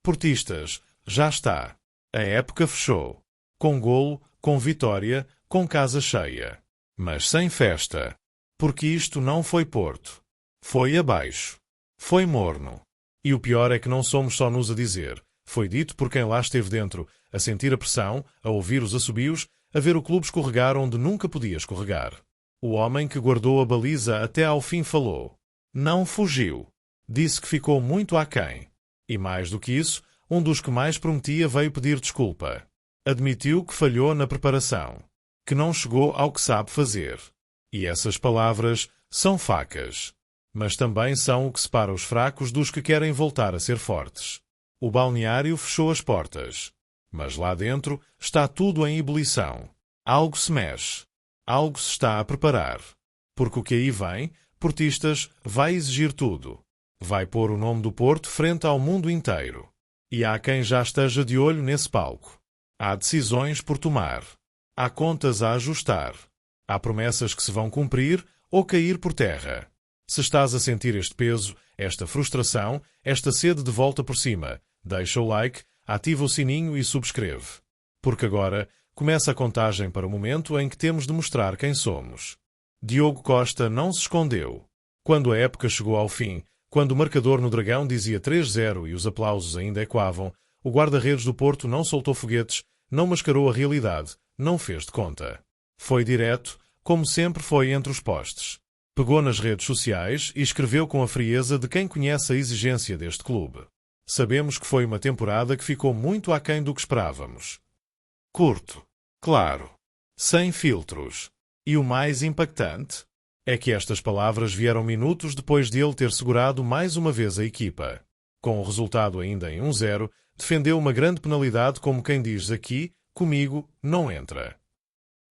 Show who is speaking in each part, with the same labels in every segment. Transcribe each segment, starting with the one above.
Speaker 1: Portistas, já está. A época fechou. Com golo, com vitória, com casa cheia. Mas sem festa. Porque isto não foi Porto. Foi abaixo. Foi morno. E o pior é que não somos só nós a dizer. Foi dito por quem lá esteve dentro, a sentir a pressão, a ouvir os assobios, a ver o clube escorregar onde nunca podia escorregar. O homem que guardou a baliza até ao fim falou. Não fugiu. Disse que ficou muito aquém. E mais do que isso, um dos que mais prometia veio pedir desculpa. Admitiu que falhou na preparação. Que não chegou ao que sabe fazer. E essas palavras são facas. Mas também são o que separa os fracos dos que querem voltar a ser fortes. O balneário fechou as portas. Mas lá dentro está tudo em ebulição. Algo se mexe. Algo se está a preparar. Porque o que aí vem, Portistas, vai exigir tudo. Vai pôr o nome do Porto frente ao mundo inteiro. E há quem já esteja de olho nesse palco. Há decisões por tomar. Há contas a ajustar. Há promessas que se vão cumprir ou cair por terra. Se estás a sentir este peso, esta frustração, esta sede de volta por cima, deixa o like, ativa o sininho e subscreve. Porque agora começa a contagem para o momento em que temos de mostrar quem somos. Diogo Costa não se escondeu. Quando a época chegou ao fim, quando o marcador no Dragão dizia 3-0 e os aplausos ainda ecoavam, o guarda-redes do Porto não soltou foguetes, não mascarou a realidade, não fez de conta. Foi direto, como sempre foi entre os postes. Pegou nas redes sociais e escreveu com a frieza de quem conhece a exigência deste clube. Sabemos que foi uma temporada que ficou muito aquém do que esperávamos. Curto, claro, sem filtros. E o mais impactante é que estas palavras vieram minutos depois de ele ter segurado mais uma vez a equipa. Com o resultado ainda em 1-0, defendeu uma grande penalidade como quem diz aqui, comigo, não entra.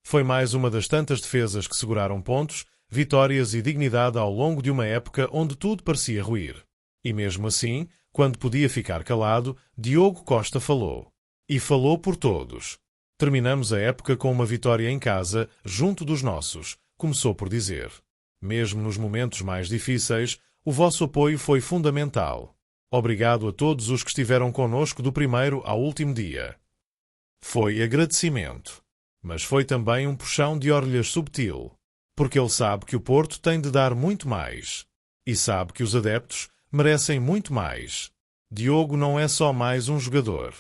Speaker 1: Foi mais uma das tantas defesas que seguraram pontos, vitórias e dignidade ao longo de uma época onde tudo parecia ruir. E mesmo assim, quando podia ficar calado, Diogo Costa falou. E falou por todos. Terminamos a época com uma vitória em casa, junto dos nossos, começou por dizer. Mesmo nos momentos mais difíceis, o vosso apoio foi fundamental. Obrigado a todos os que estiveram conosco do primeiro ao último dia. Foi agradecimento. Mas foi também um puxão de orelhas subtil. Porque ele sabe que o Porto tem de dar muito mais. E sabe que os adeptos merecem muito mais. Diogo não é só mais um jogador.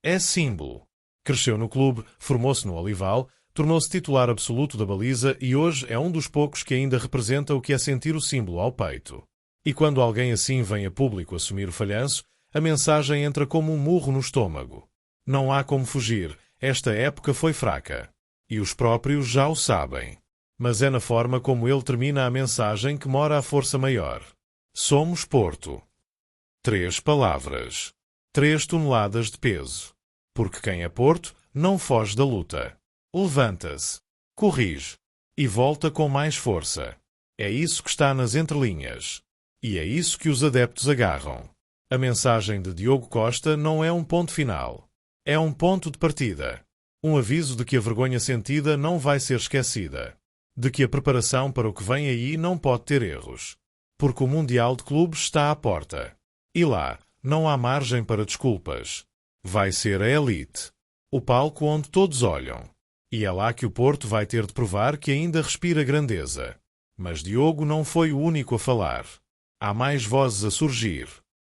Speaker 1: É símbolo. Cresceu no clube, formou-se no Olival, tornou-se titular absoluto da baliza e hoje é um dos poucos que ainda representa o que é sentir o símbolo ao peito. E quando alguém assim vem a público assumir o falhanço, a mensagem entra como um murro no estômago. Não há como fugir, esta época foi fraca. E os próprios já o sabem. Mas é na forma como ele termina a mensagem que mora a força maior. Somos Porto. 3 palavras. 3 toneladas de peso. Porque quem é Porto não foge da luta. Levanta-se, corrige e volta com mais força. É isso que está nas entrelinhas. E é isso que os adeptos agarram. A mensagem de Diogo Costa não é um ponto final. É um ponto de partida. Um aviso de que a vergonha sentida não vai ser esquecida. De que a preparação para o que vem aí não pode ter erros. Porque o Mundial de Clubes está à porta. E lá não há margem para desculpas. Vai ser a elite. O palco onde todos olham. E é lá que o Porto vai ter de provar que ainda respira grandeza. Mas Diogo não foi o único a falar. Há mais vozes a surgir.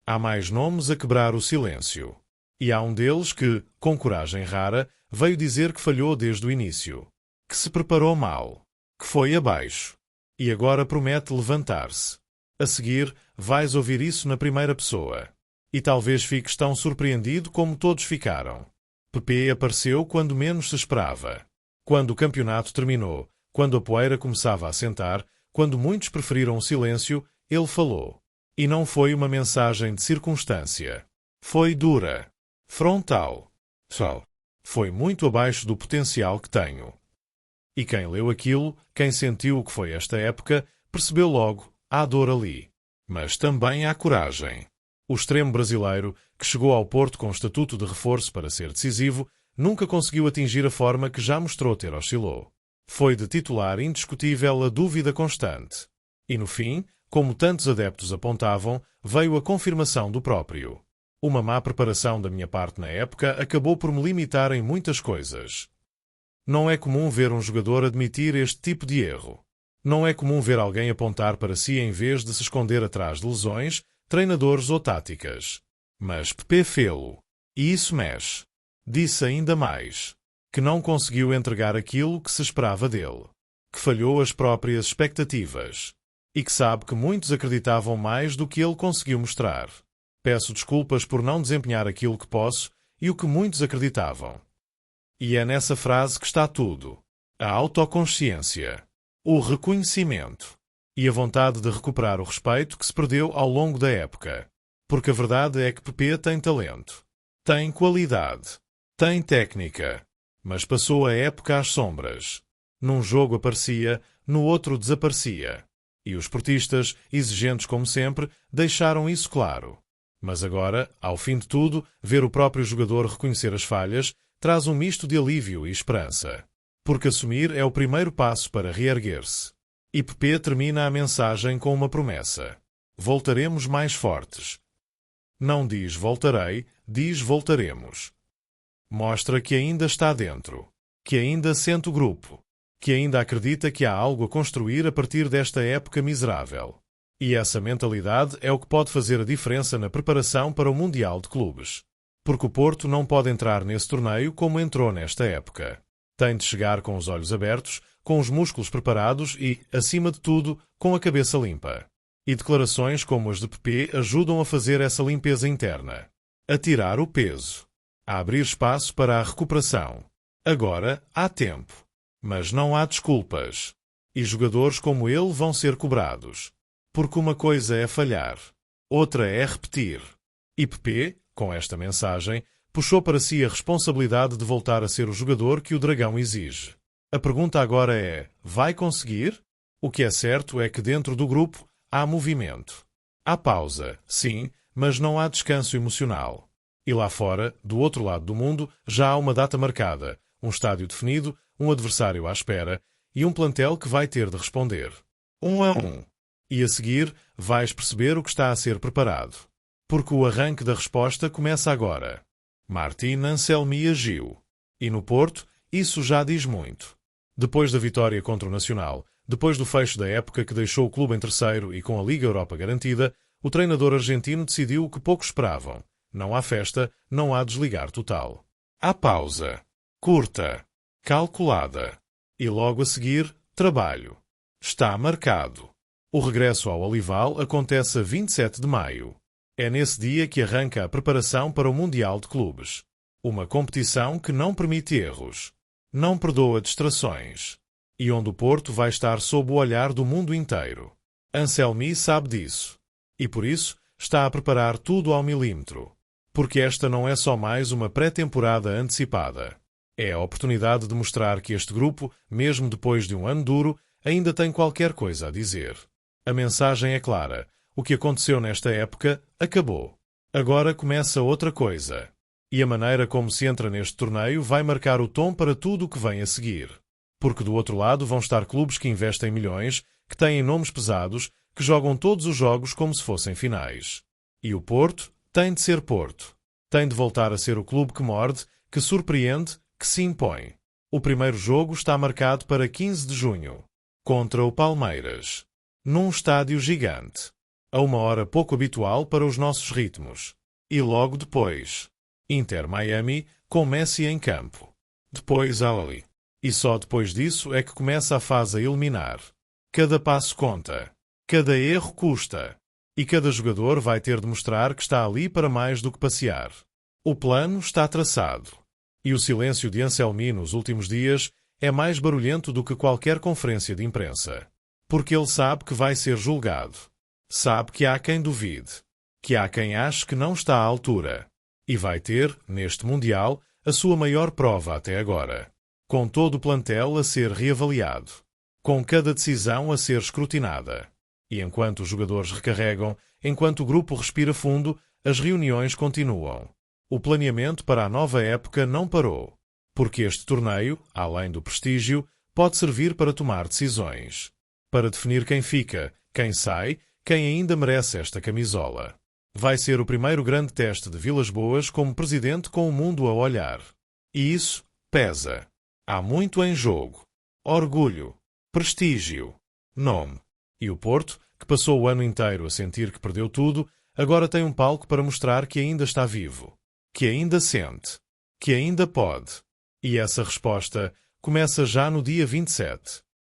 Speaker 1: Há mais nomes a quebrar o silêncio. E há um deles que, com coragem rara, veio dizer que falhou desde o início. Que se preparou mal. Que foi abaixo. E agora promete levantar-se. A seguir, vais ouvir isso na primeira pessoa. E talvez fiques tão surpreendido como todos ficaram. Pepe apareceu quando menos se esperava. Quando o campeonato terminou, quando a poeira começava a assentar, quando muitos preferiram o silêncio, ele falou. E não foi uma mensagem de circunstância. Foi dura. Frontal. Só. Foi muito abaixo do potencial que tenho. E quem leu aquilo, quem sentiu o que foi esta época, percebeu logo, há dor ali. Mas também há coragem. O extremo brasileiro, que chegou ao Porto com estatuto de reforço para ser decisivo, nunca conseguiu atingir a forma que já mostrou ter oscilou. Foi de titular indiscutível a dúvida constante. E no fim, como tantos adeptos apontavam, veio a confirmação do próprio. Uma má preparação da minha parte na época acabou por me limitar em muitas coisas. Não é comum ver um jogador admitir este tipo de erro. Não é comum ver alguém apontar para si em vez de se esconder atrás de lesões, treinadores ou táticas. Mas Pepe fê-lo. E isso mexe. Disse ainda mais. Que não conseguiu entregar aquilo que se esperava dele. Que falhou as próprias expectativas. E que sabe que muitos acreditavam mais do que ele conseguiu mostrar. Peço desculpas por não desempenhar aquilo que posso e o que muitos acreditavam. E é nessa frase que está tudo. A autoconsciência, o reconhecimento e a vontade de recuperar o respeito que se perdeu ao longo da época. Porque a verdade é que Pepe tem talento, tem qualidade, tem técnica, mas passou a época às sombras. Num jogo aparecia, no outro desaparecia. E os portistas, exigentes como sempre, deixaram isso claro. Mas agora, ao fim de tudo, ver o próprio jogador reconhecer as falhas traz um misto de alívio e esperança. Porque assumir é o primeiro passo para reerguer-se. E Pepe termina a mensagem com uma promessa. Voltaremos mais fortes. Não diz voltarei, diz voltaremos. Mostra que ainda está dentro, que ainda sente o grupo, que ainda acredita que há algo a construir a partir desta época miserável. E essa mentalidade é o que pode fazer a diferença na preparação para o Mundial de Clubes. Porque o Porto não pode entrar nesse torneio como entrou nesta época. Tem de chegar com os olhos abertos, com os músculos preparados e, acima de tudo, com a cabeça limpa. E declarações como as de Pepe ajudam a fazer essa limpeza interna. A tirar o peso. A abrir espaço para a recuperação. Agora há tempo. Mas não há desculpas. E jogadores como ele vão ser cobrados. Porque uma coisa é falhar, outra é repetir. E Pepe, com esta mensagem, puxou para si a responsabilidade de voltar a ser o jogador que o Dragão exige. A pergunta agora é, vai conseguir? O que é certo é que dentro do grupo há movimento. Há pausa, sim, mas não há descanso emocional. E lá fora, do outro lado do mundo, já há uma data marcada, um estádio definido, um adversário à espera e um plantel que vai ter de responder. 1-1. E a seguir, vais perceber o que está a ser preparado. Porque o arranque da resposta começa agora. Martin Anselmi agiu. E no Porto, isso já diz muito. Depois da vitória contra o Nacional, depois do fecho da época que deixou o clube em terceiro e com a Liga Europa garantida, o treinador argentino decidiu o que poucos esperavam. Não há festa, não há desligar total. Há pausa. Curta. Calculada. E logo a seguir, trabalho. Está marcado. O regresso ao Olival acontece a 27 de maio. É nesse dia que arranca a preparação para o Mundial de Clubes. Uma competição que não permite erros, não perdoa distrações, e onde o Porto vai estar sob o olhar do mundo inteiro. Anselmi sabe disso, e por isso está a preparar tudo ao milímetro. Porque esta não é só mais uma pré-temporada antecipada. É a oportunidade de mostrar que este grupo, mesmo depois de um ano duro, ainda tem qualquer coisa a dizer. A mensagem é clara. O que aconteceu nesta época acabou. Agora começa outra coisa. E a maneira como se entra neste torneio vai marcar o tom para tudo o que vem a seguir. Porque do outro lado vão estar clubes que investem milhões, que têm nomes pesados, que jogam todos os jogos como se fossem finais. E o Porto tem de ser Porto. Tem de voltar a ser o clube que morde, que surpreende, que se impõe. O primeiro jogo está marcado para 15 de junho. Contra o Palmeiras. Num estádio gigante, a uma hora pouco habitual para os nossos ritmos. E logo depois, Inter Miami com Messi em campo. Depois Al-Ahly. E só depois disso é que começa a fase a eliminar. Cada passo conta. Cada erro custa. E cada jogador vai ter de mostrar que está ali para mais do que passear. O plano está traçado. E o silêncio de Anselmi nos últimos dias é mais barulhento do que qualquer conferência de imprensa. Porque ele sabe que vai ser julgado. Sabe que há quem duvide. Que há quem ache que não está à altura. E vai ter, neste Mundial, a sua maior prova até agora. Com todo o plantel a ser reavaliado. Com cada decisão a ser escrutinada. E enquanto os jogadores recarregam, enquanto o grupo respira fundo, as reuniões continuam. O planeamento para a nova época não parou. Porque este torneio, além do prestígio, pode servir para tomar decisões. Para definir quem fica, quem sai, quem ainda merece esta camisola. Vai ser o primeiro grande teste de Vilas Boas como presidente com o mundo a olhar. E isso pesa. Há muito em jogo. Orgulho, prestígio, nome. E o Porto, que passou o ano inteiro a sentir que perdeu tudo, agora tem um palco para mostrar que ainda está vivo, que ainda sente, que ainda pode. E essa resposta começa já no dia 27.